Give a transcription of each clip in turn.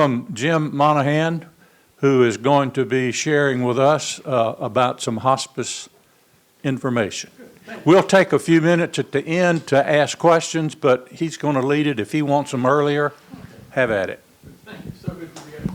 Jim Monahan, who is going to be sharing with us about some hospice information. We'll take a few minutes at the end to ask questions, but he's going to lead it. If he wants them earlier, have at it. Thank you. So good to be here.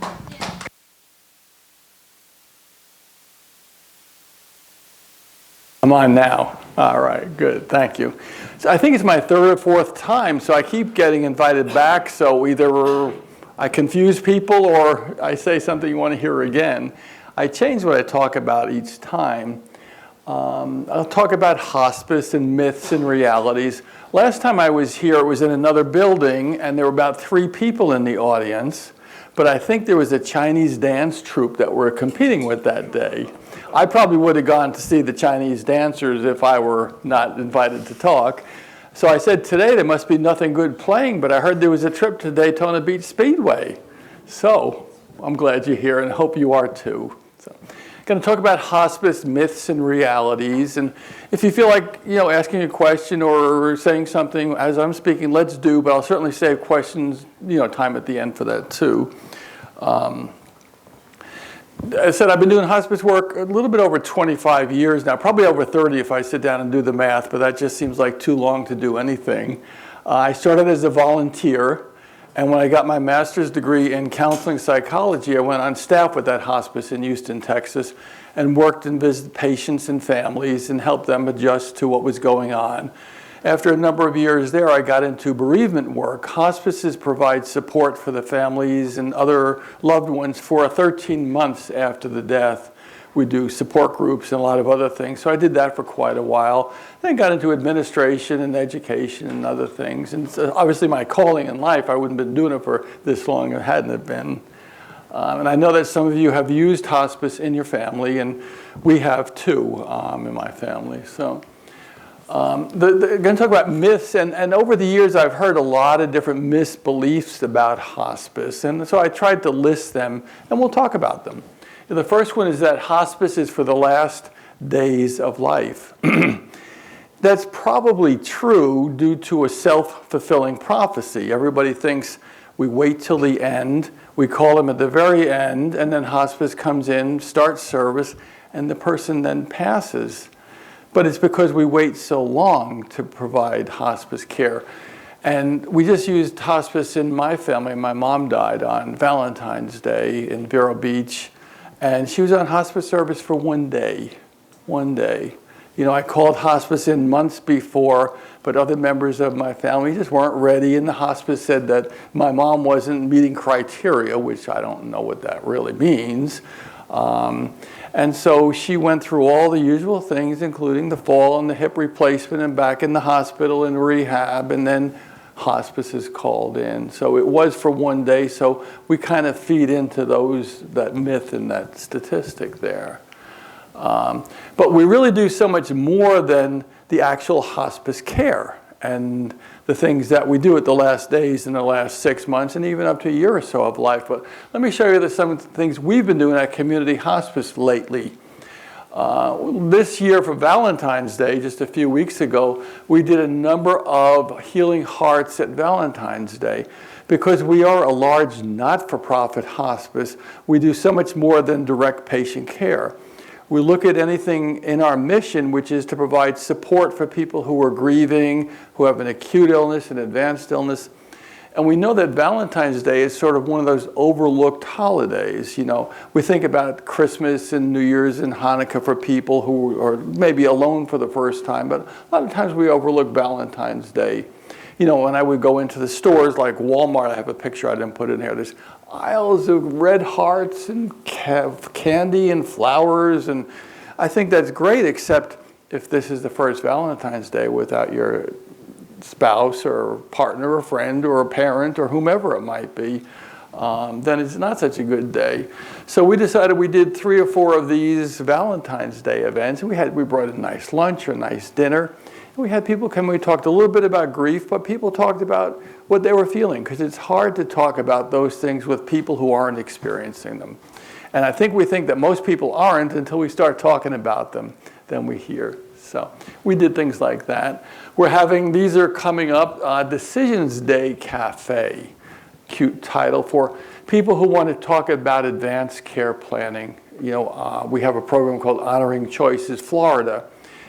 I'm on now. All right, good. Thank you. So I think it's my third or fourth time, so I keep getting invited back. So either I confuse people or I say something you want to hear again. I change what I talk about each time. I'll talk about hospice and myths and realities. Last time I was here, it was in another building, and there were about 3 people in the audience. But I think there was a Chinese dance troupe that we're competing with that day. I probably would have gone to see the Chinese dancers if I were not invited to talk. So I said, today there must be nothing good playing, but I heard there was a trip to Daytona Beach Speedway. So I'm glad you're here and hope you are too. So I'm going to talk about hospice myths and realities. And if you feel like, asking a question or saying something as I'm speaking, let's do, but I'll certainly save questions, time at the end for that too. I said I've been doing hospice work a little bit over 25 years now, probably over 30 if I sit down and do the math, but that just seems like too long to do anything. I started as a volunteer, and when I got my master's degree in counseling psychology, I went on staff with that hospice in Houston, Texas, and worked and visited patients and families and helped them adjust to what was going on. After a number of years there, I got into bereavement work. Hospices provide support for the families and other loved ones for 13 months after the death. We do support groups and a lot of other things. So I did that for quite a while. Then got into administration and education and other things. And so obviously my calling in life, I wouldn't have been doing it for this long if it hadn't have been. And I know that some of you have used hospice in your family, and we have too in my family. So. I'm going to talk about myths, and over the years I've heard a lot of different misbeliefs about hospice, and so I tried to list them, and we'll talk about them. The first one is that hospice is for the last days of life. That's probably true due to a self-fulfilling prophecy. Everybody thinks we wait till the end, we call them at the very end, and then hospice comes in, starts service, and the person then passes. But it's because we wait so long to provide hospice care. And we just used hospice in my family. My mom died on Valentine's Day in Vero Beach, and she was on hospice service for one day. One day. I called hospice in months before, but other members of my family just weren't ready, and the hospice said that my mom wasn't meeting criteria, which I don't know what that really means. And so she went through all the usual things, including the fall and the hip replacement and back in the hospital and rehab, and then hospice is called in. So it was for one day, so we kind of feed into that myth and that statistic there. But we really do so much more than the actual hospice care and the things that we do at the last days in the last 6 months and even up to a year or so of life. But let me show you some of the things we've been doing at Community Hospice lately. This year for Valentine's Day, just a few weeks ago, we did a number of healing hearts at Valentine's Day. Because we are a large not-for-profit hospice, we do so much more than direct patient care. We look at anything in our mission, which is to provide support for people who are grieving, who have an acute illness, an advanced illness. And we know that Valentine's Day is sort of one of those overlooked holidays. We think about Christmas and New Year's and Hanukkah for people who are maybe alone for the first time, but a lot of times we overlook Valentine's Day. When I would go into the stores like Walmart, I have a picture I didn't put in here, there's aisles of red hearts and candy and flowers, and I think that's great, except if this is the first Valentine's Day without your spouse or partner or friend or a parent or whomever it might be, then it's not such a good day. So we decided we did 3 or 4 of these Valentine's Day events, and we brought a nice lunch or a nice dinner. We had people come, we talked a little bit about grief, but people talked about what they were feeling, because it's hard to talk about those things with people who aren't experiencing them. And I think we think that most people aren't until we start talking about them, then we hear. So we did things like that. These are coming up, Decisions Day Cafe, cute title, for People who want to talk about advanced care planning. We have a program called Honoring Choices Florida.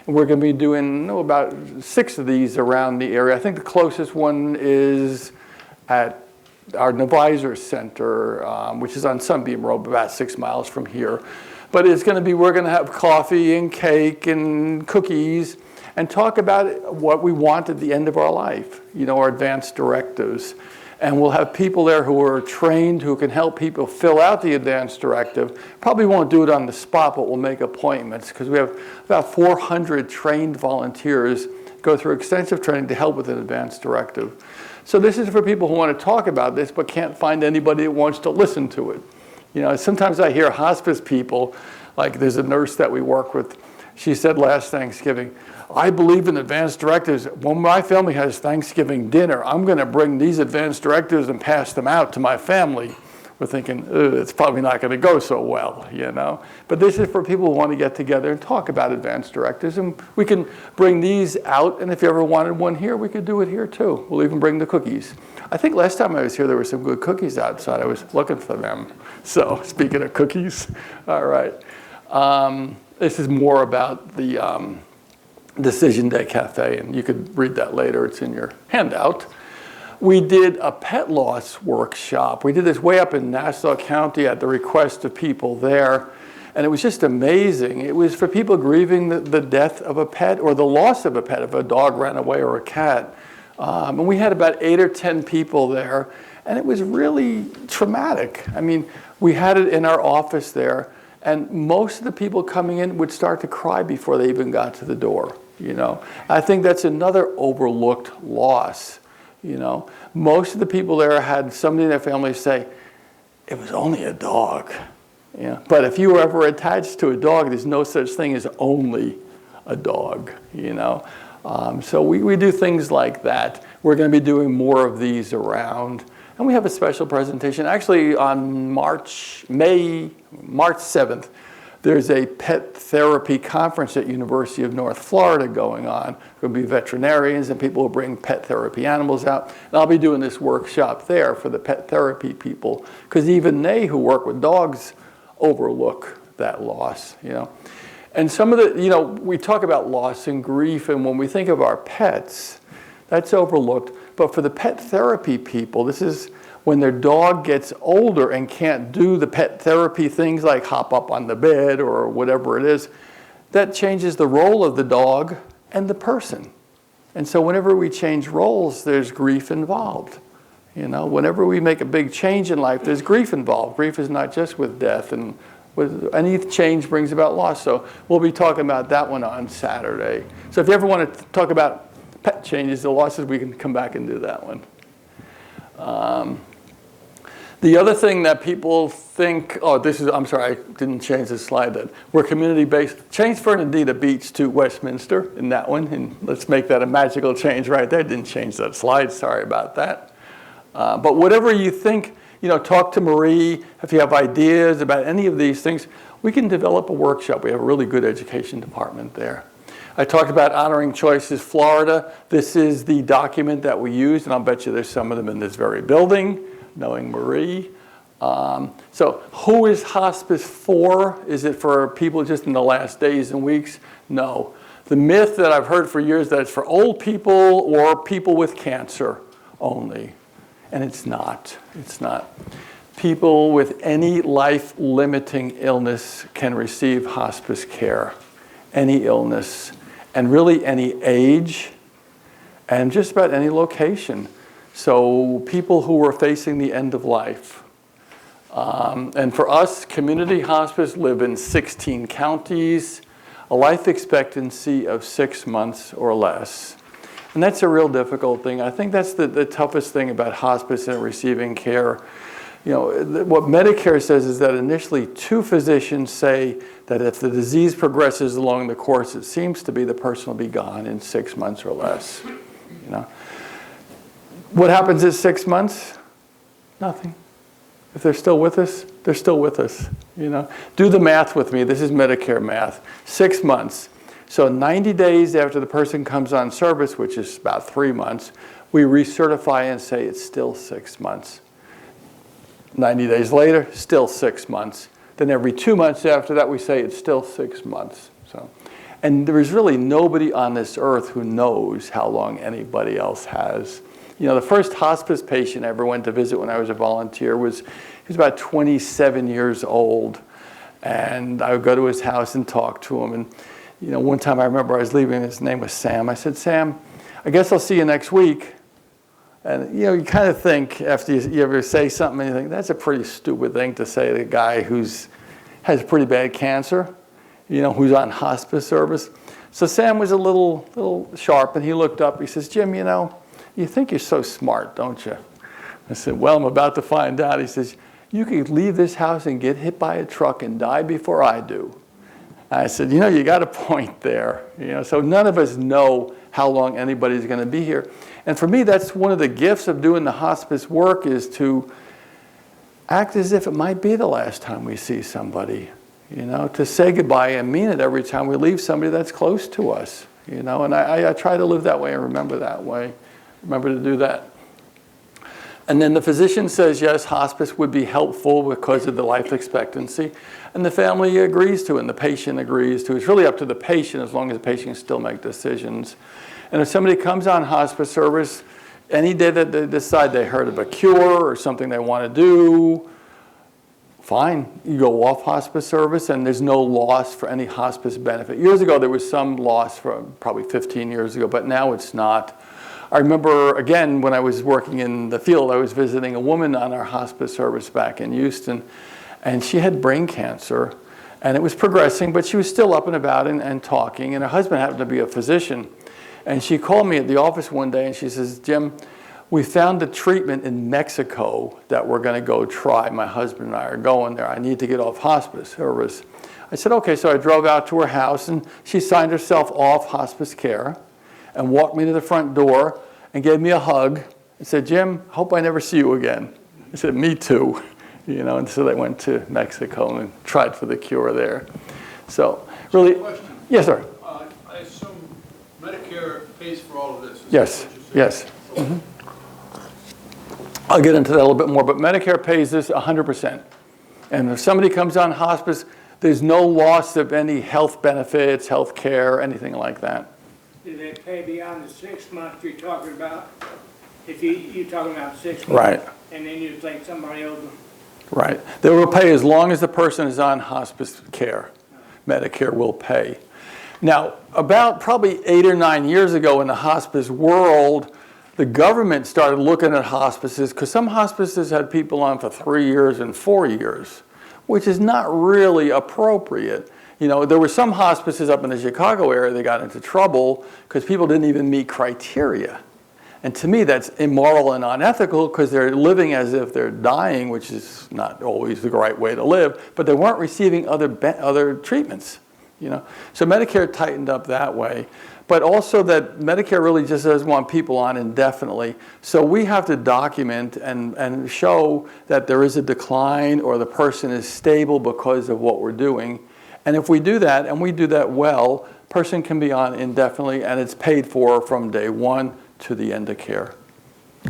And we're going to be doing about 6 of these around the area. I think the closest one is at our Navisor Center, which is on Sunbeam Road, about 6 miles from here. But it's going to be, we're going to have coffee and cake and cookies and talk about what we want at the end of our life, our advanced directives. And we'll have people there who are trained, who can help people fill out the advanced directive. Probably won't do it on the spot, but we'll make appointments because we have about 400 trained volunteers go through extensive training to help with an advanced directive. So this is for people who want to talk about this but can't find anybody that wants to listen to it. Sometimes I hear hospice people, like there's a nurse that we work with, she said last Thanksgiving, I believe in advanced directives. When my family has Thanksgiving dinner, I'm going to bring these advanced directives and pass them out to my family. We're thinking, it's probably not going to go so well, But this is for people who want to get together and talk about advanced directives. And we can bring these out, and if you ever wanted one here, we could do it here too. We'll even bring the cookies. I think last time I was here, there were some good cookies outside. I was looking for them. So speaking of cookies, all right. This is more about the Decision Day Cafe, and you could read that later. It's in your handout. We did a pet loss workshop. We did this way up in Nassau County at the request of people there, and it was just amazing. It was for people grieving the death of a pet or the loss of a pet, if a dog ran away or a cat. And we had about 8 or 10 people there, and it was really traumatic. I mean, we had it in our office there, and most of the people coming in would start to cry before they even got to the door. I think that's another overlooked loss. Most of the people there had somebody in their family say, it was only a dog. But if you were ever attached to a dog, there's no such thing as only a dog, So we do things like that. We're going to be doing more of these around. And we have a special presentation. Actually, on March 7th, there's a pet therapy conference at University of North Florida going on. There will be veterinarians and people who bring pet therapy animals out. And I'll be doing this workshop there for the pet therapy people, because even they who work with dogs overlook that loss, And some of the, we talk about loss and grief, and when we think of our pets, that's overlooked. But for the pet therapy people, this is when their dog gets older and can't do the pet therapy things like hop up on the bed or whatever it is, that changes the role of the dog and the person. And so whenever we change roles, there's grief involved. Whenever we make a big change in life, there's grief involved. Grief is not just with death, and with any change brings about loss. So we'll be talking about that one on Saturday. So if you ever want to talk about pet changes, the losses, we can come back and do that one. The other thing that people think, I'm sorry, I didn't change the slide that we're community-based. Change Fernandina Beach to Westminster in that one, and let's make that a magical change right there. Didn't change that slide, sorry about that. But whatever you think, talk to Marie. If you have ideas about any of these things, we can develop a workshop. We have a really good education department there. I talked about Honoring Choices Florida. This is the document that we used, and I'll bet you there's some of them in this very building, knowing Marie. So who is hospice for? Is it for people just in the last days and weeks? No. The myth that I've heard for years that it's for old people or people with cancer only. And it's not. It's not. People with any life-limiting illness can receive hospice care. Any illness. And really any age. And just about any location. So people who are facing the end of life. And for us, Community Hospice live in 16 counties, a life expectancy of 6 months or less. And that's a real difficult thing. I think that's the toughest thing about hospice and receiving care. What Medicare says is that initially 2 physicians say that if the disease progresses along the course, it seems to be the person will be gone in 6 months or less. What happens in 6 months? Nothing. If they're still with us, they're still with us. Do the math with me. This is Medicare math. 6 months. So 90 days after the person comes on service, which is about 3 months, we recertify and say it's still 6 months. 90 days later, still 6 months. Then every 2 months after that, we say it's still 6 months. So, and there is really nobody on this earth who knows how long anybody else has. You know, the first hospice patient I ever went to visit when I was a volunteer he was about 27 years old. And I would go to his house and talk to him. And, you know, one time I remember I was leaving, his name was Sam. I said, Sam, I guess I'll see you next week. And, you know, you kind of think after you ever say something, and you think, that's a pretty stupid thing to say to a guy has pretty bad cancer, you know, who's on hospice service. So Sam was a little sharp, and he looked up. He says, Jim, you know, you think you're so smart, don't you? I said, well, I'm about to find out. He says, you could leave this house and get hit by a truck and die before I do. I said, you know, you got a point there. You know, so none of us know how long anybody's going to be here. And for me, that's one of the gifts of doing the hospice work, is to act as if it might be the last time we see somebody. You know, to say goodbye and mean it every time we leave somebody that's close to us. You know, and I try to live that way and remember that way. Remember to do that. And then the physician says, yes, hospice would be helpful because of the life expectancy. And the family agrees to it, and the patient agrees to it. It's really up to the patient, as long as the patient can still make decisions. And if somebody comes on hospice service, any day that they decide they heard of a cure or something they want to do, fine, you go off hospice service, and there's no loss for any hospice benefit. Years ago, there was some loss, probably 15 years ago, but now it's not. I remember, again, when I was working in the field, I was visiting a woman on our hospice service back in Houston, and she had brain cancer, and it was progressing, but she was still up and about and talking, and her husband happened to be a physician. And she called me at the office one day, and she says, Jim, we found a treatment in Mexico that we're going to go try. My husband and I are going there. I need to get off hospice service. I said, okay, so I drove out to her house, and she signed herself off hospice care and walked me to the front door and gave me a hug and said, Jim, hope I never see you again. I said, me too. You know, and so they went to Mexico and tried for the cure there. So, really, question. Yes, sir. I assume Medicare pays for all of this. Yes, yes. Mm-hmm. I'll get into that a little bit more, but Medicare pays this 100%. And if somebody comes on hospice, there's no loss of any health benefits, health care, anything like that. Do they pay beyond the 6 months you're talking about? If you're talking about 6 months. Right. And then you take somebody over. Right. They will pay as long as the person is on hospice care. Medicare will pay. Now, about probably 8 or 9 years ago in the hospice world, the government started looking at hospices, because some hospices had people on for 3 years and 4 years, which is not really appropriate. You know, there were some hospices up in the Chicago area that got into trouble because people didn't even meet criteria. And to me, that's immoral and unethical, because they're living as if they're dying, which is not always the right way to live, but they weren't receiving other treatments. You know, so Medicare tightened up that way, but also that Medicare really just doesn't want people on indefinitely. So we have to document and show that there is a decline or the person is stable because of what we're doing. And if we do that, and we do that well, person can be on indefinitely, and it's paid for from day one to the end of care.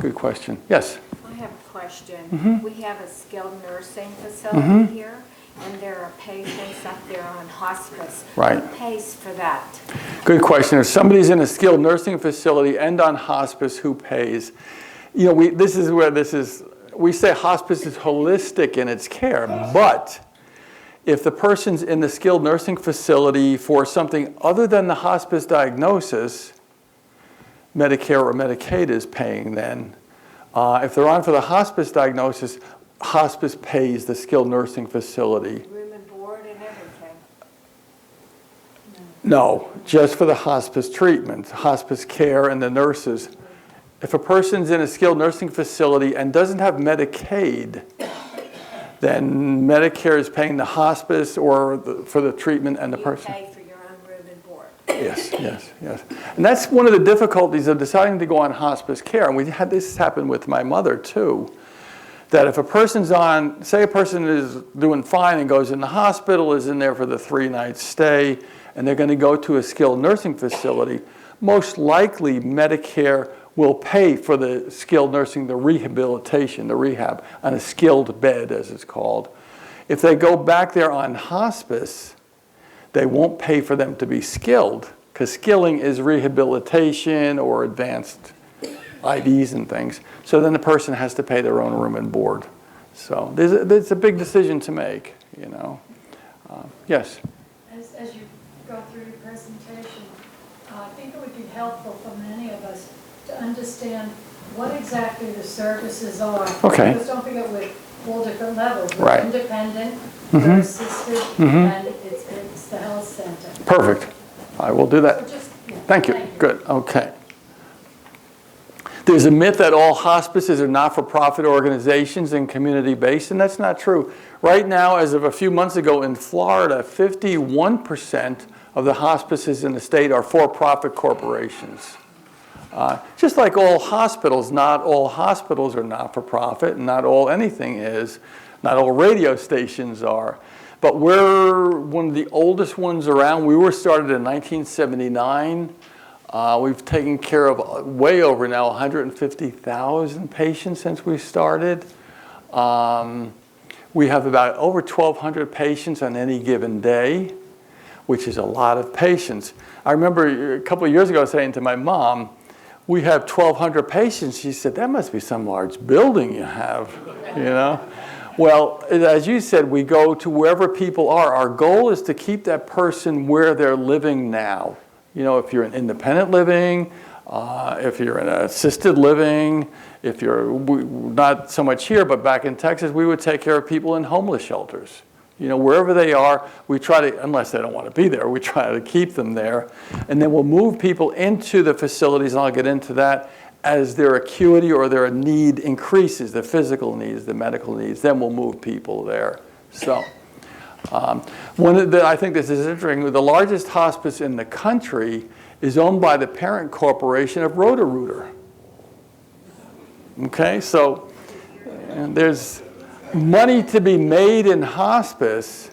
Good question. Yes? I have a question. Mm-hmm. We have a skilled nursing facility here, and there are patients up there on hospice. Right. Who pays for that? Good question. If somebody's in a skilled nursing facility and on hospice, who pays? You know, we say hospice is holistic in its care, but if the person's in the skilled nursing facility for something other than the hospice diagnosis, Medicare or Medicaid is paying then. If they're on for the hospice diagnosis, hospice pays the skilled nursing facility. Room and board and everything? No, just for the hospice treatment, hospice care and the nurses. If a person's in a skilled nursing facility and doesn't have Medicaid, then Medicare is paying the hospice or for the treatment and the person. You pay for your own room and board. Yes, yes, yes. And that's one of the difficulties of deciding to go on hospice care. And we had this happen with my mother too. That if a person's on, say a person is doing fine and goes in the hospital, is in there for the 3-night stay, and they're going to go to a skilled nursing facility, most likely Medicare will pay for the skilled nursing, the rehabilitation, the rehab, on a skilled bed, as it's called. If they go back there on hospice, they won't pay for them to be skilled, because skilling is rehabilitation or advanced IVs and things. So then the person has to pay their own room and board. So there's a big decision to make, you know. Yes? As you go through your presentation, I think it would be helpful for many of us to understand what exactly the services are. Okay. Because don't forget, we're all different levels. We're Right. independent, we're assisted, and it's the health center. Perfect. I will do that. So just, yeah, Thank you. Good. Okay. There's a myth that all hospices are not-for-profit organizations and community-based, and that's not true. Right now, as of a few months ago in Florida, 51% of the hospices in the state are for-profit corporations. Just like all hospitals, not all hospitals are not-for-profit, and not all anything is, not all radio stations are. But we're one of the oldest ones around. We were started in 1979. We've taken care of way over now 150,000 patients since we started. We have about over 1,200 patients on any given day, which is a lot of patients. I remember a couple of years ago saying to my mom, we have 1,200 patients. She said, that must be some large building you have, you know? Well, as you said, we go to wherever people are. Our goal is to keep that person where they're living now. You know, if you're in independent living, if you're in assisted living, if you're not so much here, but back in Texas, we would take care of people in homeless shelters. You know, wherever they are, we try to, unless they don't want to be there, we try to keep them there. And then we'll move people into the facilities, and I'll get into that, as their acuity or their need increases, the physical needs, the medical needs, then we'll move people there. So, I think this is interesting. The largest hospice in the country is owned by the parent corporation of Roto-Rooter. Okay, so there's money to be made in hospice,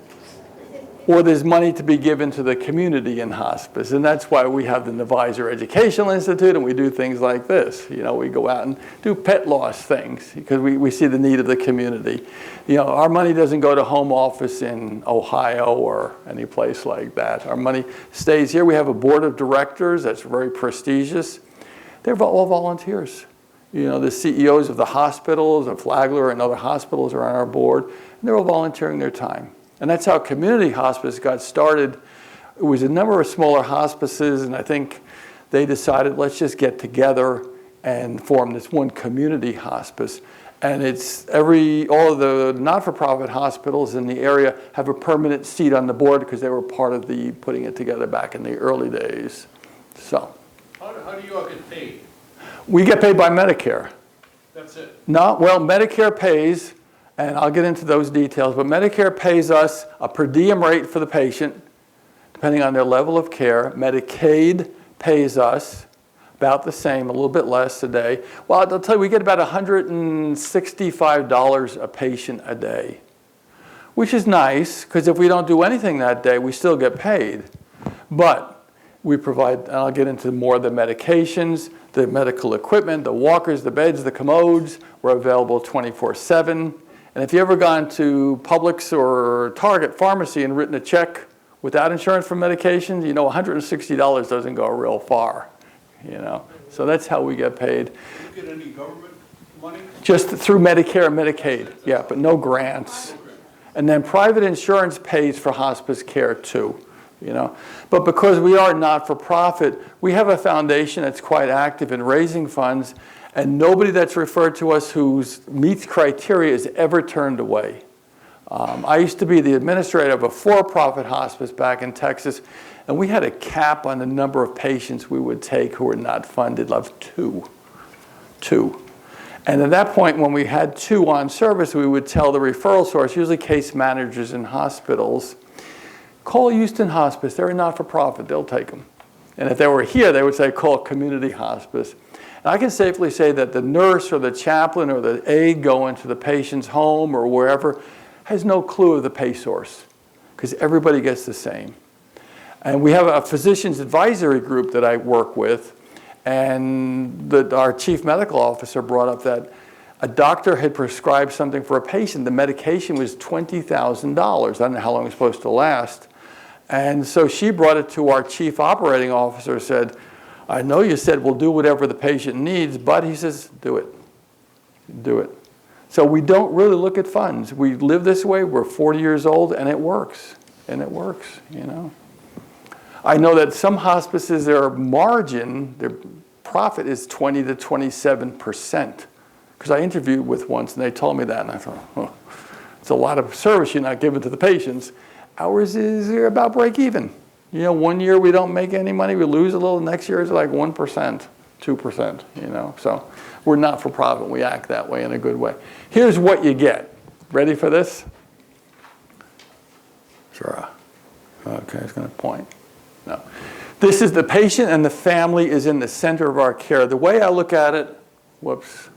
or there's money to be given to the community in hospice. And that's why we have the Nevisor Educational Institute, and we do things like this. You know, we go out and do pet loss things because we see the need of the community. You know, our money doesn't go to home office in Ohio or any place like that. Our money stays here. We have a board of directors that's very prestigious. They're all volunteers. You know, the CEOs of the hospitals, of Flagler and other hospitals are on our board, and they're all volunteering their time. And that's how community hospice got started. It was a number of smaller hospices, and I think they decided, let's just get together and form this one community hospice. And it's all of the not-for-profit hospitals in the area have a permanent seat on the board because they were part of the putting it together back in the early days. So. How do you all get paid? We get paid by Medicare. That's it? No, well, Medicare pays, and I'll get into those details, but Medicare pays us a per diem rate for the patient, depending on their level of care. Medicaid pays us about the same, a little bit less a day. Well, I'll tell you, we get about $165 a patient a day, which is nice, because if we don't do anything that day, we still get paid. But we provide, and I'll get into more of the medications, the medical equipment, the walkers, the beds, the commodes. We're available 24/7. And if you've ever gone to Publix or Target pharmacy and written a check without insurance for medications, you know $160 doesn't go real far, you know. So that's how we get paid. Do you get any government money? Just through Medicare and Medicaid, yeah, but no grants. And then private insurance pays for hospice care too, you know. But because we are not-for-profit, we have a foundation that's quite active in raising funds, and nobody that's referred to us who meets criteria is ever turned away. I used to be the administrator of a for-profit hospice back in Texas, and we had a cap on the number of patients we would take who were not funded, of two. And at that point, when we had 2 on service, we would tell the referral source, usually case managers in hospitals, call Houston Hospice, they're a not-for-profit, they'll take them. And if they were here, they would say, call Community Hospice. And I can safely say that the nurse or the chaplain or the aide going to the patient's home or wherever has no clue of the pay source, because everybody gets the same. And we have a physician's advisory group that I work with, And our chief medical officer brought up that a doctor had prescribed something for a patient. The medication was $20,000. I don't know how long it was supposed to last. And so she brought it to our chief operating officer, said, I know you said we'll do whatever the patient needs, but he says, do it. Do it. So we don't really look at funds. We live this way. We're 40 years old, and it works. And it works, you know. I know that some hospices, their margin, their profit is 20 to 27%. Because I interviewed with once, and they told me that, and I thought, oh, it's a lot of service you're not giving to the patients. Ours is about break even. You know, 1 year we don't make any money, we lose a little. Next year it's like 1%, 2%, you know. So we're not for profit. We act that way in a good way. Here's what you get. Ready for this? Sure. Okay, it's going to point. No. This is the patient, and the family is in the center of our care. The way I look at it, whoops.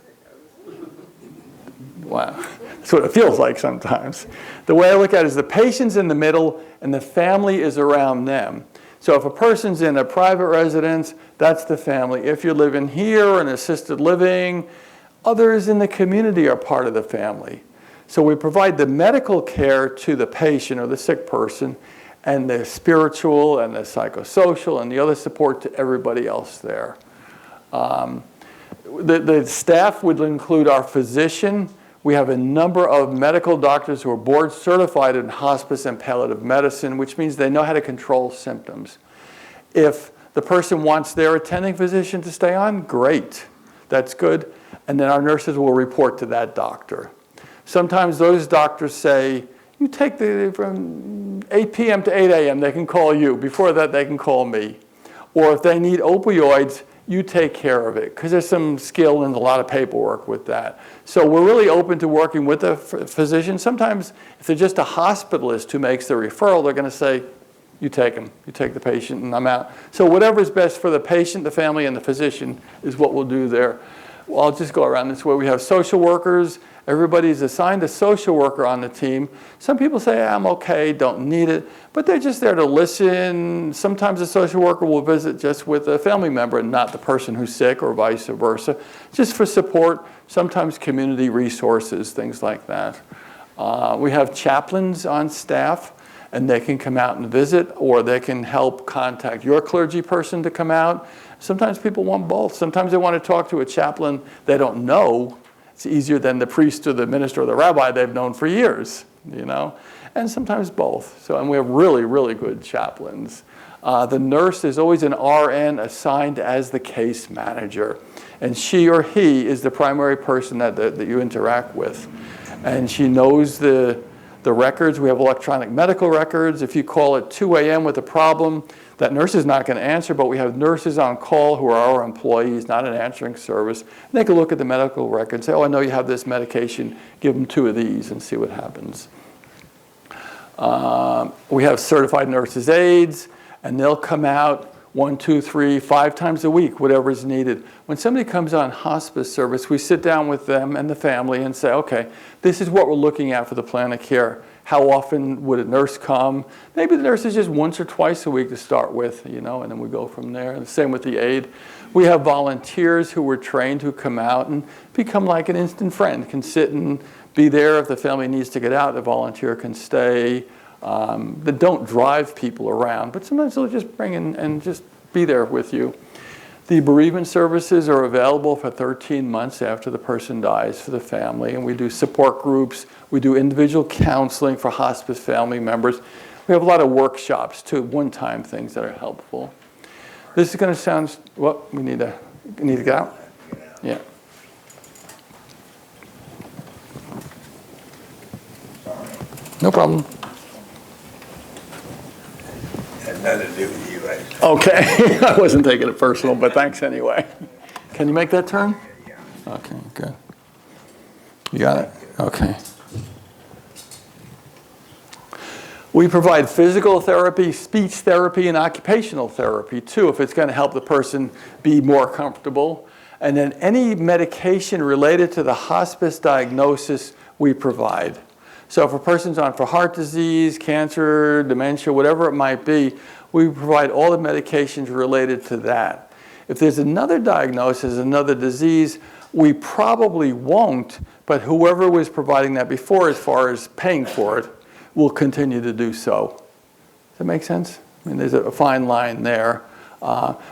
Wow, that's what it feels like sometimes. The way I look at it is the patient's in the middle and the family is around them. So if a person's in a private residence, that's the family. If you're living here in assisted living, others in the community are part of the family. So we provide the medical care to the patient or the sick person, and the spiritual and the psychosocial and the other support to everybody else there. The staff would include our physician. We have a number of medical doctors who are board certified in hospice and palliative medicine, which means they know how to control symptoms. If the person wants their attending physician to stay on, great. That's good. And then our nurses will report to that doctor. Sometimes those doctors say, you take from 8 p.m. to 8 a.m., they can call you. Before that, they can call me. Or if they need opioids, you take care of it, because there's some skill and a lot of paperwork with that. So we're really open to working with a physician. Sometimes if they're just a hospitalist who makes the referral, they're going to say, you take them, you take the patient, and I'm out. So whatever's best for the patient, the family, and the physician is what we'll do there. Well, I'll just go around this way. We have social workers. Everybody's assigned a social worker on the team. Some people say, I'm okay, don't need it, but they're just there to listen. Sometimes a social worker will visit just with a family member and not the person who's sick, or vice versa, just for support, sometimes community resources, things like that. We have chaplains on staff, and they can come out and visit, or they can help contact your clergy person to come out. Sometimes people want both. Sometimes they want to talk to a chaplain they don't know. It's easier than the priest or the minister or the rabbi they've known for years, you know, and sometimes both. So, and we have really, really good chaplains. The nurse is always an RN assigned as the case manager, and she or he is the primary person that you interact with. And she knows the records. We have electronic medical records. If you call at 2 a.m. with a problem, that nurse is not going to answer, but we have nurses on call who are our employees, not an answering service. And they can look at the medical record and say, oh, I know you have this medication. Give them 2 of these and see what happens. We have certified nurses' aides, and they'll come out 1, 2, 3, 5 times a week, whatever is needed. When somebody comes on hospice service, we sit down with them and the family and say, okay, this is what we're looking at for the plan of care. How often would a nurse come? Maybe the nurse is just once or twice a week to start with, you know, and then we go from there. The same with the aide. We have volunteers who were trained who come out and become like an instant friend, can sit and be there. If the family needs to get out, the volunteer can stay. They don't drive people around, but sometimes they'll just bring in and just be there with you. The bereavement services are available for 13 months after the person dies for the family, and we do support groups. We do individual counseling for hospice family members. We have a lot of workshops too, one-time things that are helpful. This is going to sound, what, we need to get out? Yeah. No problem. Had nothing to do with you, right? Okay, I wasn't taking it personal, but thanks anyway. Can you make that turn? Okay, good. You got it? Okay. We provide physical therapy, speech therapy, and occupational therapy too, if it's going to help the person be more comfortable. And then any medication related to the hospice diagnosis we provide. So if a person's on for heart disease, cancer, dementia, whatever it might be, we provide all the medications related to that. If there's another diagnosis, another disease, we probably won't, but whoever was providing that before, as far as paying for it, will continue to do so. Does that make sense? I mean, there's a fine line there.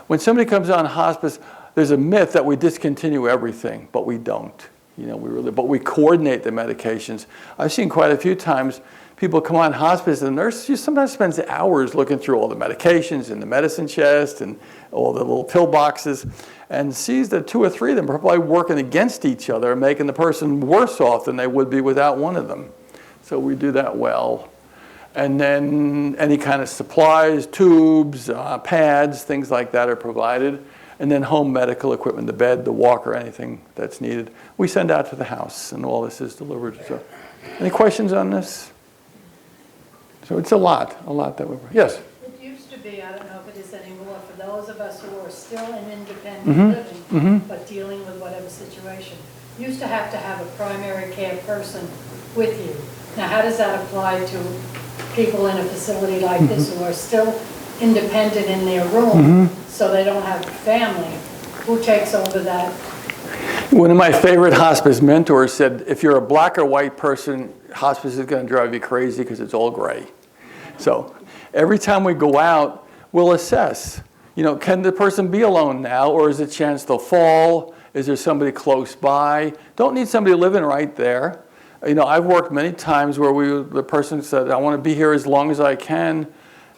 When somebody comes on hospice, there's a myth that we discontinue everything, but we don't. You know, but we coordinate the medications. I've seen quite a few times people come on hospice, and the nurse just sometimes spends hours looking through all the medications in the medicine chest and all the little pill boxes, and sees that 2 or 3 of them are probably working against each other, making the person worse off than they would be without one of them. So we do that well. And then any kind of supplies, tubes, pads, things like that are provided. And then home medical equipment, the bed, the walker, anything that's needed, we send out to the house, and all this is delivered. So, any questions on this? So it's a lot that we. Yes? It used to be, I don't know if it is anymore, for those of us who are still in independent living, but dealing with whatever situation, you used to have a primary care person with you. Now, how does that apply to people in a facility like this who are still independent in their room, so they don't have family? Who takes over that? One of my favorite hospice mentors said, if you're a black or white person, hospice is going to drive you crazy because it's all gray. So every time we go out, we'll assess, you know, can the person be alone now, or is there a chance they'll fall? Is there somebody close by? Don't need somebody living right there. You know, I've worked many times where the person said, I want to be here as long as I can.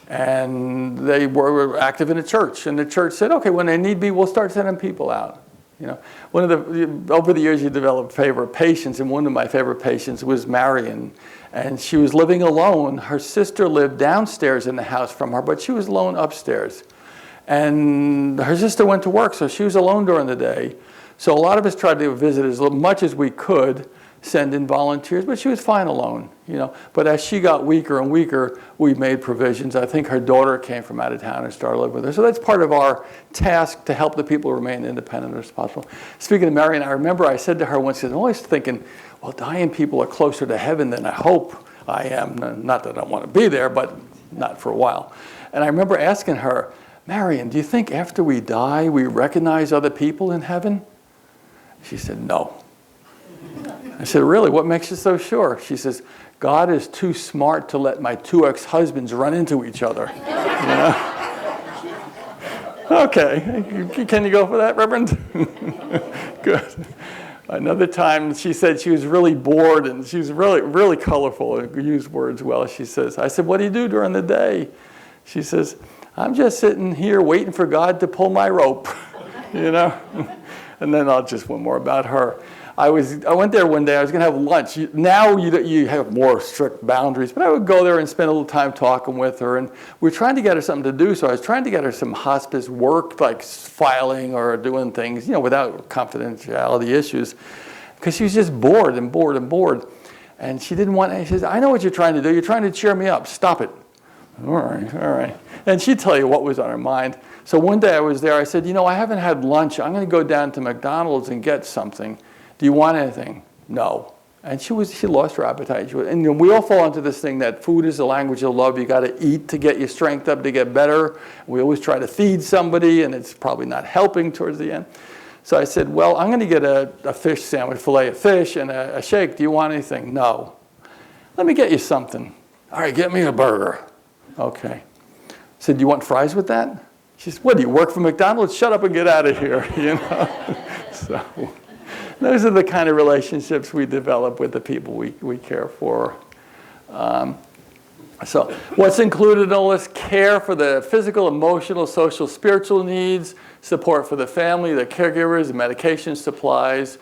And they were active in a church. And the church said, okay, when they need be, we'll start sending people out. You know, over the years you develop favorite patients. And one of my favorite patients was Marion. And she was living alone. Her sister lived downstairs in the house from her, but she was alone upstairs. And her sister went to work, so she was alone during the day. So a lot of us tried to visit as much as we could, send in volunteers, but she was fine alone, you know. But as she got weaker and weaker, we made provisions. I think her daughter came from out of town and started living with her. So that's part of our task, to help the people remain independent as possible. Speaking of Marion, I remember I said to her once, I'm always thinking, well, dying people are closer to heaven than I hope I am. Not that I want to be there, but not for a while. And I remember asking her, Marion, do you think after we die, we recognize other people in heaven? She said, no. I said, really? What makes you so sure? She says, God is too smart to let my 2 ex-husbands run into each other. You know? Okay, can you go for that, Reverend? Good. Another time, she said she was really bored, and she was really, really colorful and used words well. She says, I said, what do you do during the day? She says, I'm just sitting here waiting for God to pull my rope, you know? And then I'll just one more about her. I went there one day, I was going to have lunch. Now you have more strict boundaries, but I would go there and spend a little time talking with her. And we were trying to get her something to do, so I was trying to get her some hospice work, like filing or doing things, you know, without confidentiality issues, because she was just bored and bored and bored. And she didn't want, she says, I know what you're trying to do. You're trying to cheer me up. Stop it. All right. And she'd tell you what was on her mind. So one day I was there, I said, you know, I haven't had lunch. I'm going to go down to McDonald's and get something. Do you want anything? No. And she lost her appetite. And you know, we all fall into this thing that food is the language of love. You got to eat to get your strength up, to get better. We always try to feed somebody, and it's probably not helping towards the end. So I said, well, I'm going to get a fish sandwich, fillet of fish, and a shake. Do you want anything? No. Let me get you something. All right, get me a burger. Okay. I said, do you want fries with that? She said, what, do you work for McDonald's? Shut up and get out of here, you know. So those are the kind of relationships we develop with the people we care for. So what's included in all this? Care for the physical, emotional, social, spiritual needs, support for the family, the caregivers, the medication supplies,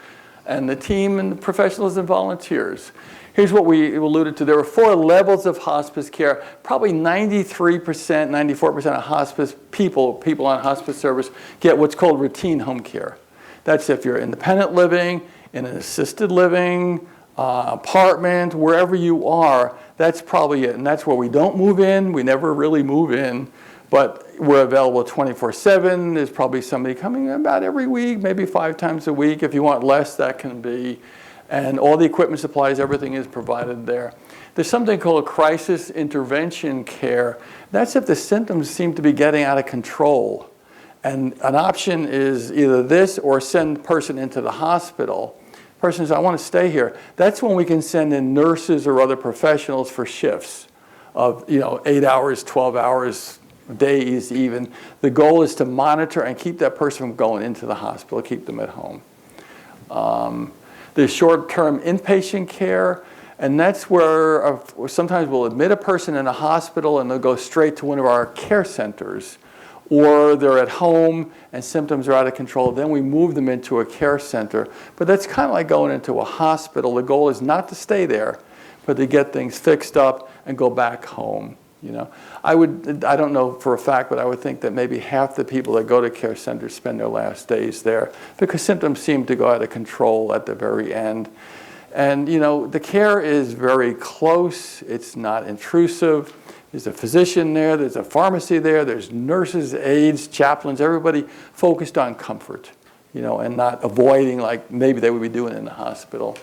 and the team and the professionals and volunteers. Here's what we alluded to. There are 4 levels of hospice care. Probably 93%, 94% of hospice people on hospice service get what's called routine home care. That's if you're independent living, in an assisted living, apartment, wherever you are, that's probably it. And that's where we don't move in. We never really move in. But we're available 24/7. There's probably somebody coming about every week, maybe 5 times a week. If you want less, that can be. And all the equipment, supplies, everything is provided there. There's something called crisis intervention care. That's if the symptoms seem to be getting out of control. And an option is either this or send the person into the hospital. Person says, I want to stay here. That's when we can send in nurses or other professionals for shifts of 8 hours, 12 hours, days even. The goal is to monitor and keep that person from going into the hospital, keep them at home. There's short-term inpatient care, and that's where sometimes we'll admit a person in a hospital and they'll go straight to one of our care centers. Or they're at home and symptoms are out of control, then we move them into a care center. But that's kind of like going into a hospital. The goal is not to stay there, but to get things fixed up and go back home. I don't know for a fact, but I would think that maybe half the people that go to care centers spend their last days there because symptoms seem to go out of control at the very end. And the care is very close, it's not intrusive. There's a physician there, there's a pharmacy there, there's nurses, aides, chaplains, everybody focused on comfort, and not avoiding like maybe they would be doing in the hospital.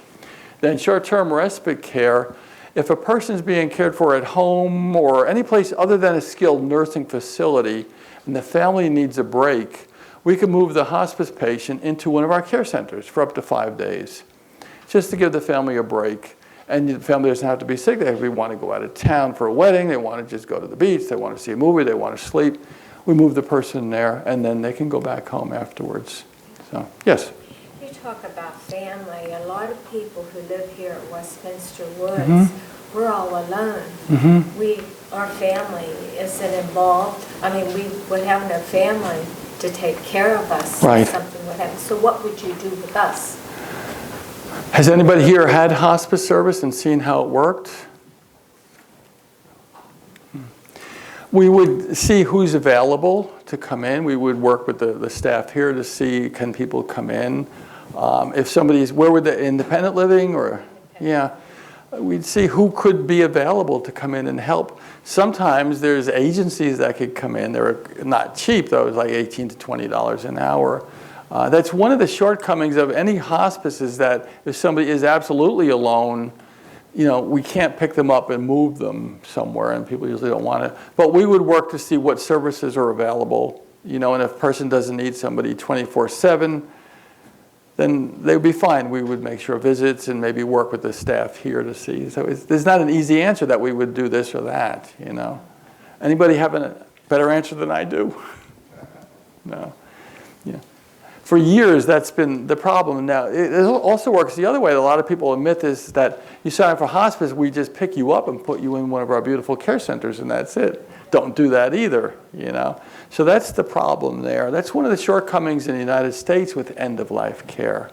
Then short-term respite care, if a person's being cared for at home or any place other than a skilled nursing facility and the family needs a break, we can move the hospice patient into one of our care centers for up to 5 days, just to give the family a break. And the family doesn't have to be sick. They want to go out of town for a wedding. They want to just go to the beach. They want to see a movie. They want to sleep. We move the person there, and then they can go back home afterwards. So, yes? You talk about family. A lot of people who live here at Westminster Woods, we're all alone. Our family isn't involved. I mean, we would have no family to take care of us if something would happen. So what would you do with us? Has anybody here had hospice service and seen how it worked? We would see who's available to come in. We would work with the staff here to see, can people come in? If somebody's, where would the independent living or, yeah. We'd see who could be available to come in and help. Sometimes there's agencies that could come in. They're not cheap though, it's like $18 to $20 an hour. That's one of the shortcomings of any hospice is that if somebody is absolutely alone, we can't pick them up and move them somewhere, and people usually don't want to. But we would work to see what services are available, and if a person doesn't need somebody 24/7, then they would be fine. We would make sure visits and maybe work with the staff here to see. So there's not an easy answer that we would do this or that, Anybody have a better answer than I do? No. Yeah. For years, that's been the problem. Now, it also works the other way. A lot of people admit is that you sign up for hospice, we just pick you up and put you in one of our beautiful care centers, and that's it. Don't do that either, So that's the problem there. That's one of the shortcomings in the United States with end-of-life care.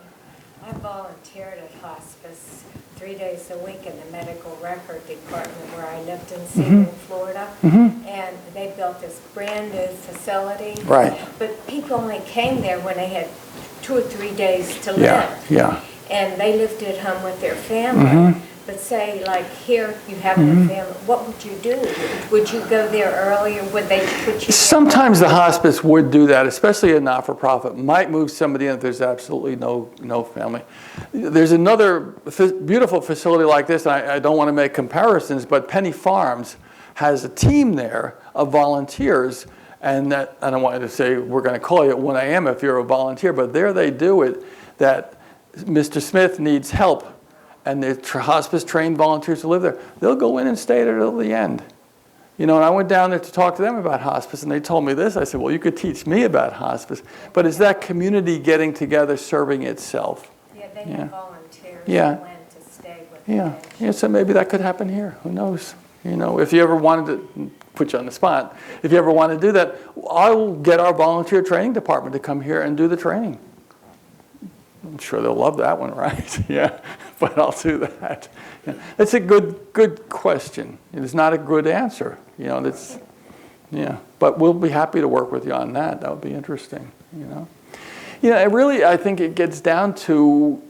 I volunteered at hospice 3 days a week in the medical record department where I lived in Sebring, Florida. And they built this brand new facility. Right. But people only came there when they had 2 or 3 days to live. Yeah. And they lived at home with their family. But say, like here, you have no family, what would you do? Would you go there earlier? Would they put you there? Sometimes the hospice would do that, especially a not-for-profit. Might move somebody in if there's absolutely no family. There's another beautiful facility like this, and I don't want to make comparisons, but Penny Farms has a team there of volunteers, and that, I don't want you to say, we're going to call you at 1 a.m. if you're a volunteer, but there they do it, that Mr. Smith needs help. And the hospice-trained volunteers who live there, they'll go in and stay there till the end. And I went down there to talk to them about hospice, and they told me this. I said, well, you could teach me about hospice. But it's that community getting together, serving itself. Yeah, they have volunteers who plan to stay with them. Yeah, so maybe that could happen here. Who knows? If you ever wanted to, put you on the spot, if you ever want to do that, I'll get our volunteer training department to come here and do the training. I'm sure they'll love that one, right? Yeah, but I'll do that. Yeah. It's a good question. It's not a good answer. But we'll be happy to work with you on that. That would be interesting, Really, I think it gets down to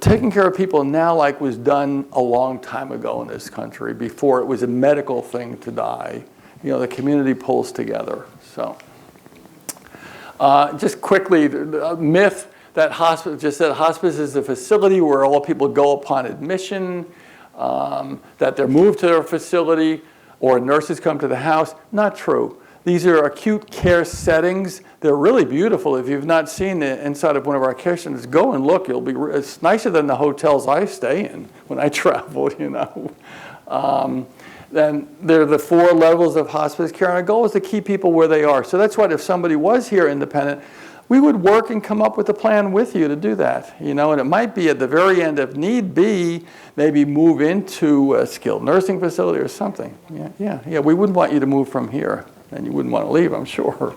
taking care of people now like was done a long time ago in this country, before it was a medical thing to die. The community pulls together. So just quickly, the myth that hospice is a facility where all people go upon admission, that they're moved to their facility, or nurses come to the house. Not true. These are acute care settings. They're really beautiful. If you've not seen the inside of one of our care centers, go and look. It's nicer than the hotels I stay in when I travel, you know. Then there are the 4 levels of hospice care, and our goal is to keep people where they are. So that's why if somebody was here independent, we would work and come up with a plan with you to do that, you know, and it might be at the very end, if need be, maybe move into a skilled nursing facility or something. Yeah, we wouldn't want you to move from here, and you wouldn't want to leave, I'm sure.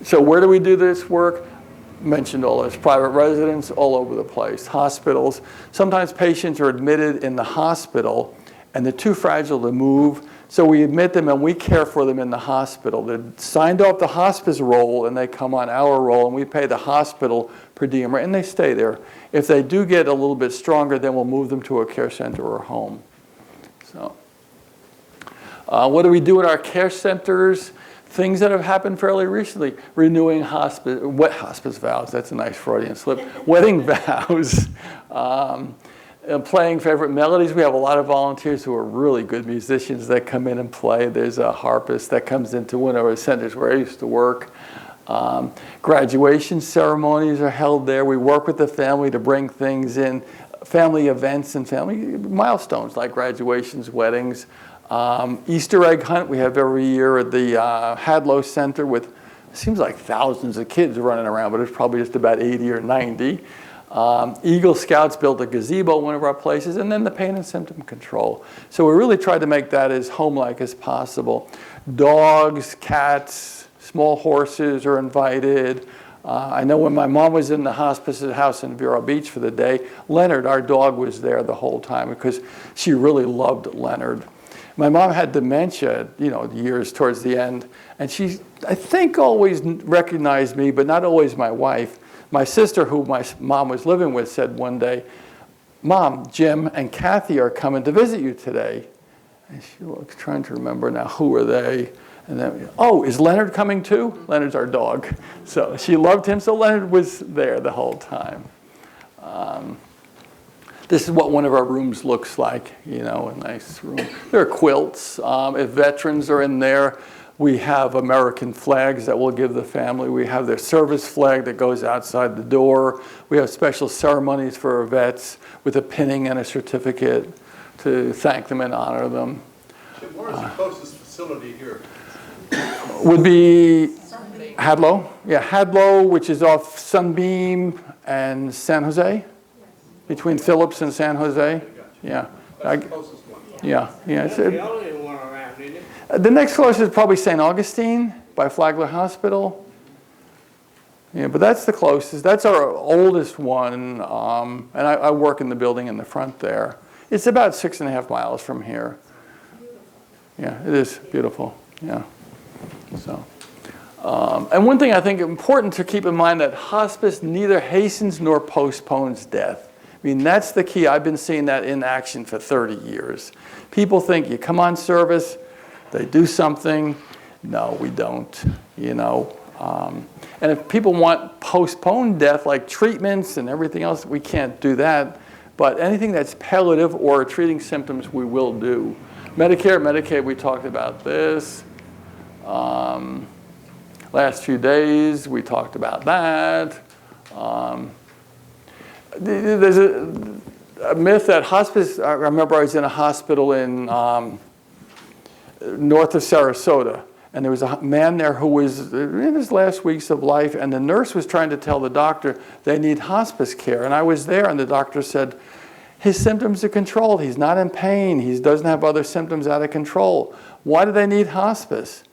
So where do we do this work? Mentioned all this, private residence all over the place, hospitals. Sometimes patients are admitted in the hospital and they're too fragile to move, so we admit them and we care for them in the hospital. They're signed off the hospice roll and they come on our roll, and we pay the hospital per diem, and they stay there. If they do get a little bit stronger, then we'll move them to a care center or home. So, what do we do at our care centers? Things that have happened fairly recently: renewing hospice vows. That's a nice Freudian slip. Wedding vows. Playing favorite melodies. We have a lot of volunteers who are really good musicians that come in and play. There's a harpist that comes into one of our centers where I used to work. Graduation ceremonies are held there. We work with the family to bring things in, family events and family milestones like graduations, weddings. Easter egg hunt we have every year at the Hadlow Center with, it seems like thousands of kids running around, but it's probably just about 80 or 90. Eagle Scouts built a gazebo at one of our places, and then the pain and symptom control. So we really tried to make that as home-like as possible. Dogs, cats, small horses are invited. I know when my mom was in the hospice house in Vero Beach for the day, Leonard, our dog, was there the whole time because she really loved Leonard. My mom had dementia, you know, years towards the end, and she, I think, always recognized me, but not always my wife. My sister, who my mom was living with, said one day, "Mom, Jim and Kathy are coming to visit you today." And she was trying to remember now, who are they? And then, oh, is Leonard coming too? Leonard's our dog. So she loved him, so Leonard was there the whole time. This is what one of our rooms looks like, you know, a nice room. There are quilts. If veterans are in there, we have American flags that we'll give the family. We have their service flag that goes outside the door. We have special ceremonies for our vets with a pinning and a certificate to thank them and honor them. Where is the closest facility here? Would be Hadlow. Yeah, Hadlow, which is off Sunbeam and San Jose, between Phillips and San Jose. Yeah. That's the closest one. Yeah. That's the only one around, isn't it? The next closest is probably St. Augustine by Flagler Hospital. Yeah, but that's the closest. That's our oldest one, and I work in the building in the front there. It's about 6.5 miles from here. Yeah, it is beautiful. Yeah. So, and one thing I think important to keep in mind, that hospice neither hastens nor postpones death. I mean, that's the key. I've been seeing that in action for 30 years. People think you come on service, they do something. No, we don't, you know. And if people want postponed death, like treatments and everything else, we can't do that. But anything that's palliative or treating symptoms, we will do. Medicare, Medicaid, we talked about this. Last few days, we talked about that. There's a myth that hospice, I remember I was in a hospital in north of Sarasota, and there was a man there who was in his last weeks of life, and the nurse was trying to tell the doctor they need hospice care. And I was there, and the doctor said, his symptoms are controlled. He's not in pain. He doesn't have other symptoms out of control. Why do they need hospice?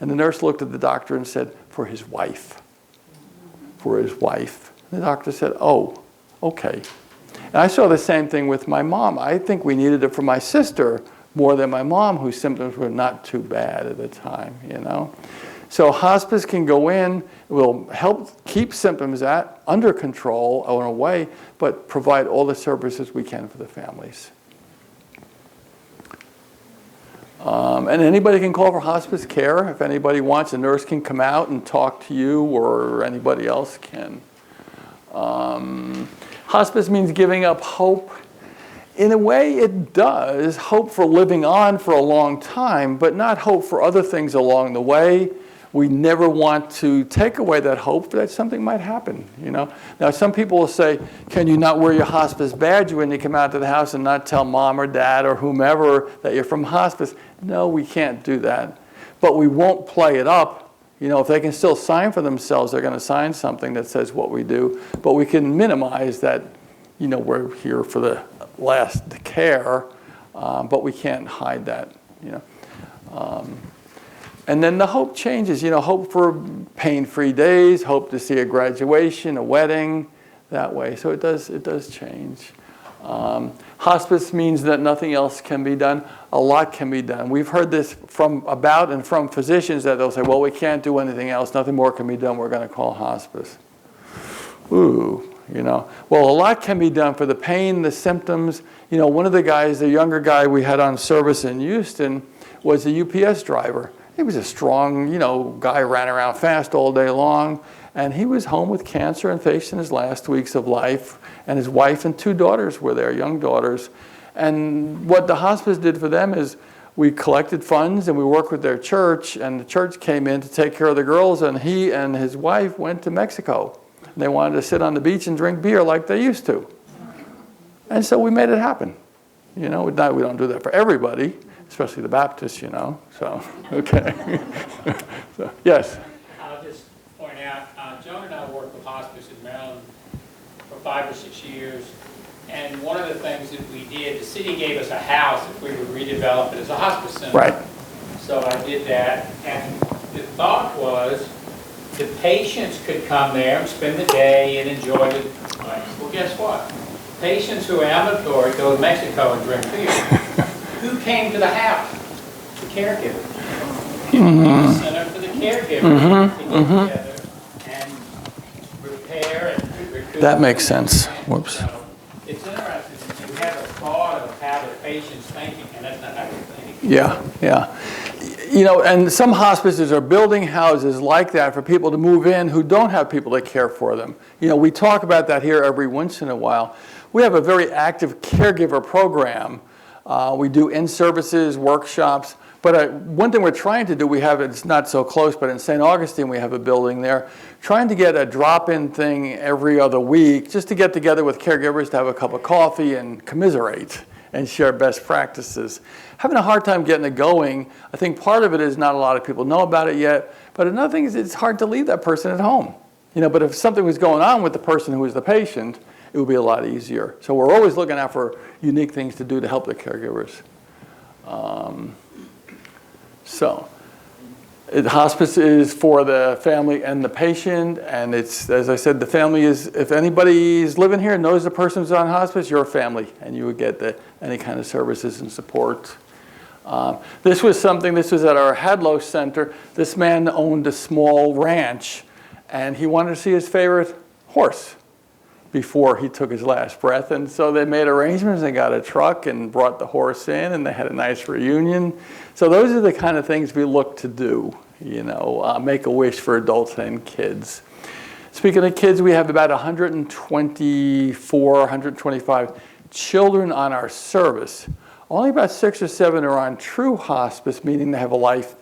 And the nurse looked at the doctor and said, for his wife. For his wife. And the doctor said, oh, okay. And I saw the same thing with my mom. I think we needed it for my sister more than my mom, whose symptoms were not too bad at the time, you know. So hospice can go in, will help keep symptoms under control in a way, but provide all the services we can for the families. And anybody can call for hospice care. If anybody wants, a nurse can come out and talk to you, or anybody else can. Hospice means giving up hope. In a way, it does. Hope for living on for a long time, but not hope for other things along the way. We never want to take away that hope that something might happen, you know. Now, some people will say, can you not wear your hospice badge when you come out to the house and not tell mom or dad or whomever that you're from hospice? No, we can't do that. But we won't play it up. You know, if they can still sign for themselves, they're going to sign something that says what we do. But we can minimize that, you know, we're here for the last care, but we can't hide that, you know. And then the hope changes, you know, hope for pain-free days, hope to see a graduation, a wedding, that way. So it does change. Hospice means that nothing else can be done. A lot can be done. We've heard this from physicians that they'll say, well, we can't do anything else. Nothing more can be done. We're going to call hospice. Ooh, you know. Well, a lot can be done for the pain, the symptoms. You know, one of the guys, the younger guy we had on service in Houston, was a UPS driver. He was a strong, you know, guy, ran around fast all day long. And he was home with cancer and facing his last weeks of life. And his wife and 2 daughters were there, young daughters. And what the hospice did for them is we collected funds and we worked with their church. And the church came in to take care of the girls. And he and his wife went to Mexico. And they wanted to sit on the beach and drink beer like they used to. And so we made it happen. You know, we don't do that for everybody, especially the Baptists, you know. So, okay. So, yes? I'll just point out, Joan and I worked with hospice in Maryland for 5 or 6 years. And one of the things that we did, the city gave us a house if we would redevelop it as a hospice center. Right. So I did that. And the thought was the patients could come there and spend the day and enjoy the place. Well, guess what? Patients who are ambulatory go to Mexico and drink beer. Who came to the house? The caregiver. The center for the caregiver to get together and repair and recoup. That makes sense. Whoops. So it's interesting. You have a thought of how the patient's thinking, and that's not how you're thinking. Yeah, yeah. You know, and some hospices are building houses like that for people to move in who don't have people to care for them. You know, we talk about that here every once in a while. We have a very active caregiver program. We do in-services, workshops. But one thing we're trying to do, it's not so close, but in St. Augustine we have a building there, trying to get a drop-in thing every other week, just to get together with caregivers to have a cup of coffee and commiserate and share best practices. Having a hard time getting it going. I think part of it is not a lot of people know about it yet, but another thing is it's hard to leave that person at home. You know, but if something was going on with the person who was the patient, it would be a lot easier. So we're always looking out for unique things to do to help the caregivers. Hospice is for the family and the patient, and it's, as I said, the family is, if anybody's living here and knows the person's on hospice, you're a family, and you would get any kind of services and support. This was at our Hadlow Center. This man owned a small ranch, and he wanted to see his favorite horse before he took his last breath. And so they made arrangements. They got a truck and brought the horse in, and they had a nice reunion. So those are the kind of things we look to do, you know, make a wish for adults and kids. Speaking of kids, we have about 124, 125 children on our service. Only about 6 or 7 are on true hospice, meaning they have a life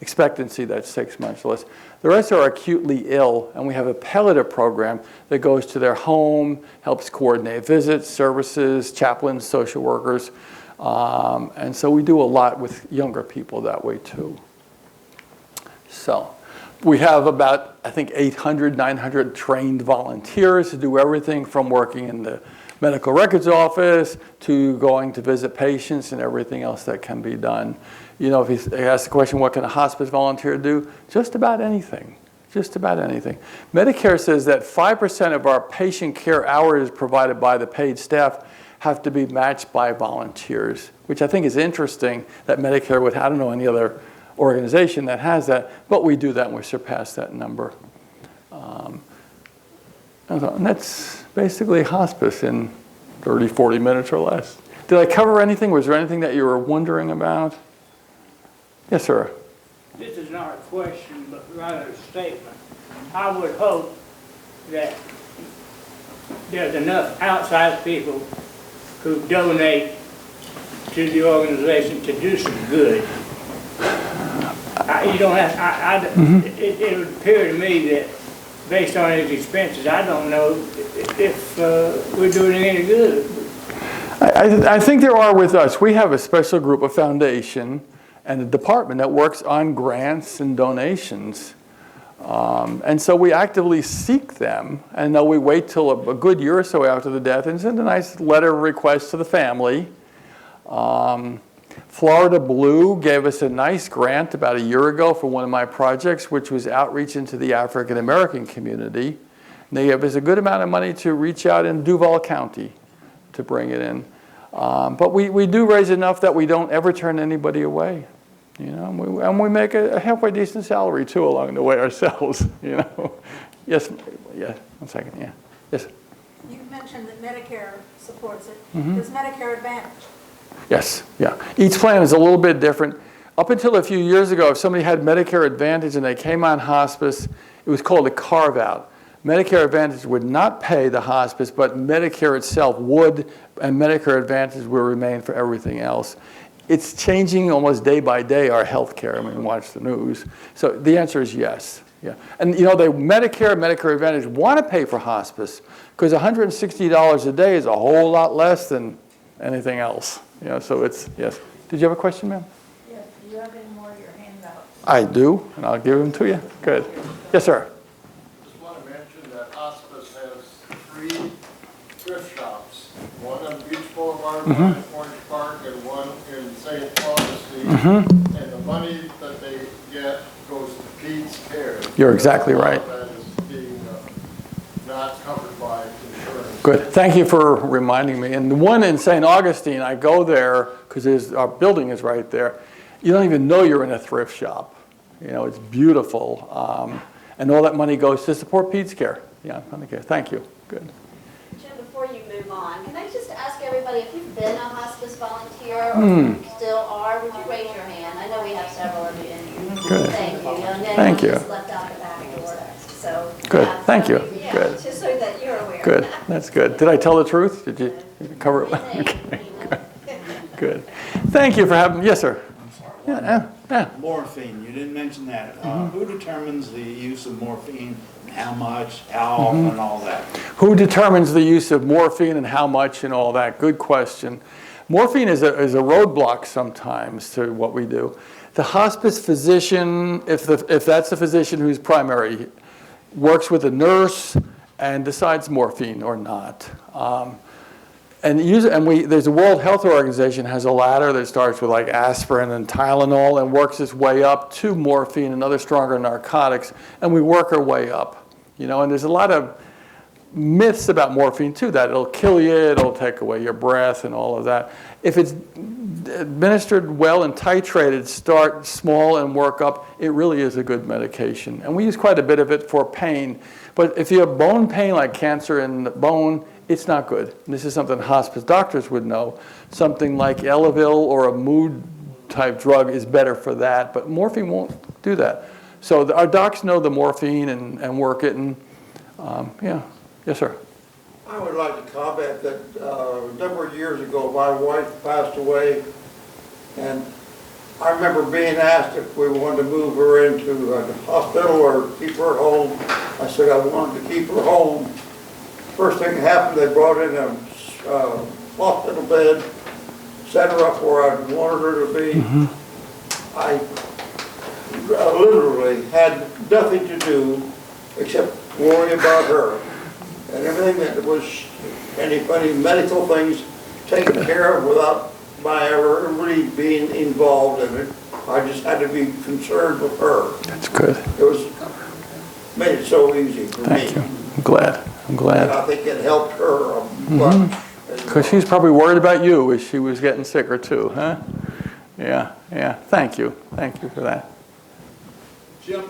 expectancy that's 6 months or less. The rest are acutely ill, and we have a palliative program that goes to their home, helps coordinate visits, services, chaplains, social workers. And so we do a lot with younger people that way too. So we have about, I think, 800, 900 trained volunteers to do everything from working in the medical records office to going to visit patients and everything else that can be done. You know, if you ask the question, what can a hospice volunteer do? Just about anything, just about anything. Medicare says that 5% of our patient care hours provided by the paid staff have to be matched by volunteers, which I think is interesting that Medicare would, I don't know any other organization that has that, but we do that and we surpass that number. And that's basically hospice in 30, 40 minutes or less. Did I cover anything? Was there anything that you were wondering about? Yes, sir. This is not a question, but rather a statement. I would hope that there's enough outside people who donate to the organization to do some good. You don't have, it would appear to me that based on his expenses, I don't know if we're doing any good. I think there are with us. We have a special group, a foundation, and a department that works on grants and donations. And so we actively seek them, and then we wait till a good year or so after the death and send a nice letter of request to the family. Florida Blue gave us a nice grant about a year ago for one of my projects, which was outreach into the African American community. And they gave us a good amount of money to reach out in Duval County to bring it in. But we do raise enough that we don't ever turn anybody away. You know, and we make a halfway decent salary too along the way ourselves. You know, yes, yeah. 1 second, yeah, yes. You mentioned that Medicare supports it. Does Medicare Advantage? Yes, yeah. Each plan is a little bit different. Up until a few years ago, if somebody had Medicare Advantage and they came on hospice, it was called a carve-out. Medicare Advantage would not pay the hospice, but Medicare itself would, and Medicare Advantage will remain for everything else. It's changing almost day by day, our health care. I mean, watch the news. So the answer is yes. Yeah. And you know, the Medicare Advantage want to pay for hospice because $160 a day is a whole lot less than anything else. You know, so it's, yes. Did you have a question, ma'am? Yes. Do you have any more of your handouts? I do, and I'll give them to you. Good. Yes, sir. Just want to mention that hospice has 3 thrift shops. One on Beach Boulevard, one in Orange Park, and one in St. Augustine. And the money that they get goes to Pete's Care. You're exactly right. That is being not covered by insurance. Good. Thank you for reminding me. And the one in St. Augustine, I go there because our building is right there. You don't even know you're in a thrift shop. You know, it's beautiful. And all that money goes to support Pete's Care. Yeah, okay. Thank you. Good. Jim, before you move on, can I just ask everybody if you've been a hospice volunteer or still are, would you raise your hand? I know we have several of you in here. Good. Thank you. And then Thank you. just left out the back door. So, Good. yeah, Thank you. Yeah, Good. just so that you're aware. Good. That's good. Did I tell the truth? Did you cover it? Okay. Good. Thank you for having, yes, sir. Yeah. Morphine, you didn't mention that. Who determines the use of morphine, and how much, how often, and all that? Who determines the use of morphine and how much and all that? Good question. Morphine is a roadblock sometimes to what we do. The hospice physician, if that's the physician who's primary, works with a nurse and decides morphine or not. There's a World Health Organization has a ladder that starts with like aspirin and Tylenol and works its way up to morphine and other stronger narcotics, and we work our way up. You know, and there's a lot of myths about morphine too, that it'll kill you, it'll take away your breath and all of that. If it's administered well and titrated, start small and work up, it really is a good medication. And we use quite a bit of it for pain. But if you have bone pain like cancer in the bone, it's not good. And this is something hospice doctors would know. Something like Elavil or a mood type drug is better for that, but morphine won't do that. So our docs know the morphine and work it, and yeah. Yes, sir. I would like to comment that a number of years ago, my wife passed away, and I remember being asked if we wanted to move her into a hospital or keep her at home. I said I wanted to keep her home. First thing that happened, they brought in a hospital bed, set her up where I wanted her to be. I literally had nothing to do except worry about her. And everything that was any medical things taken care of without my ever really being involved in it. I just had to be concerned with her. That's good. It made it so easy for me. Thank you. I'm glad. And I think it helped her a bunch. Because she's probably worried about you as she was getting sicker too, huh? Yeah. Thank you for that. Jim,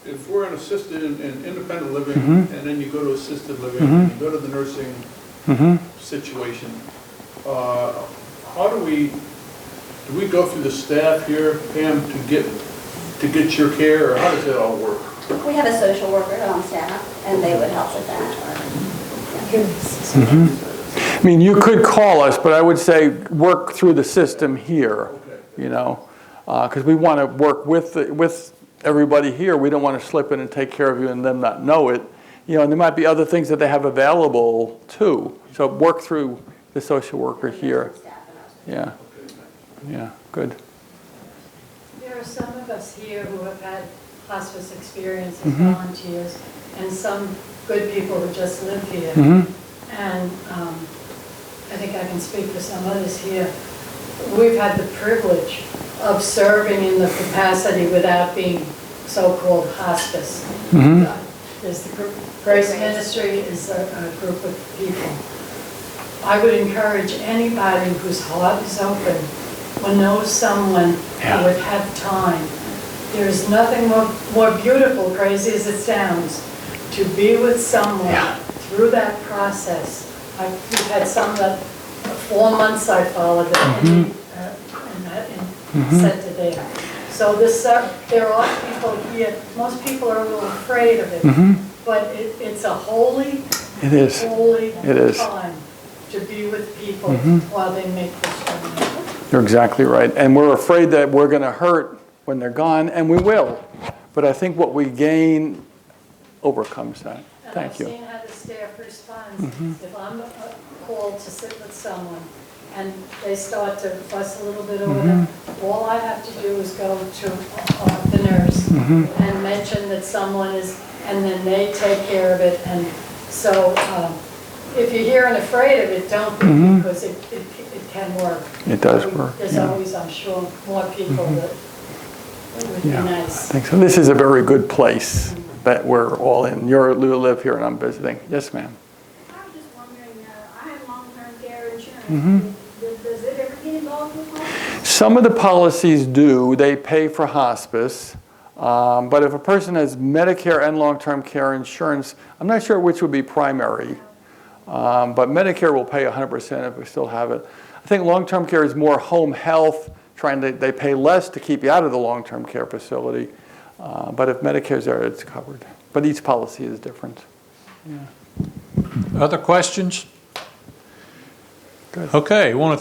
if we're in assisted and independent living, and then you go to assisted living, and you go to the nursing situation, how do we go through the staff here, Pam, to get your care, or how does that all work? We have a social worker on staff, and they would help with that. I mean, you could call us, but I would say work through the system here, you know, because we want to work with everybody here. We don't want to slip in and take care of you and them not know it. You know, and there might be other things that they have available too. So work through the social worker here. Yeah, yeah, good. There are some of us here who have had hospice experience as volunteers, and some good people who just live here. And I think I can speak for some others here. We've had the privilege of serving in the capacity without being so-called hospice. There's the group, Grace Ministry is a group of people. I would encourage anybody whose heart is open or knows someone who would have time. There is nothing more beautiful, crazy as it sounds, to be with someone through that process. We've had some that 4 months I followed them and sent to there. So there are people here, most people are a little afraid of it, but it's a holy time to be with people while they make this journey. You're exactly right. And we're afraid that we're going to hurt when they're gone, and we will. But I think what we gain overcomes that. Thank you. I've seen how the staff responds. If I'm called to sit with someone and they start to fuss a little bit over them, all I have to do is go to the nurse and mention that someone is, and then they take care of it. And so if you're here and afraid of it, don't be, because it can work. It does work. There's always, I'm sure, more people that would be nice. I think so. This is a very good place that we're all in. You live here and I'm visiting. Yes, ma'am. I was just wondering, I have long-term care insurance. Does it ever get involved with hospice? Some of the policies do. They pay for hospice. But if a person has Medicare and long-term care insurance, I'm not sure which would be primary. But Medicare will pay 100% if we still have it. I think long-term care is more home health, they pay less to keep you out of the long-term care facility. But if Medicare's there, it's covered. But each policy is different. Yeah. Other questions? Good. Okay, want to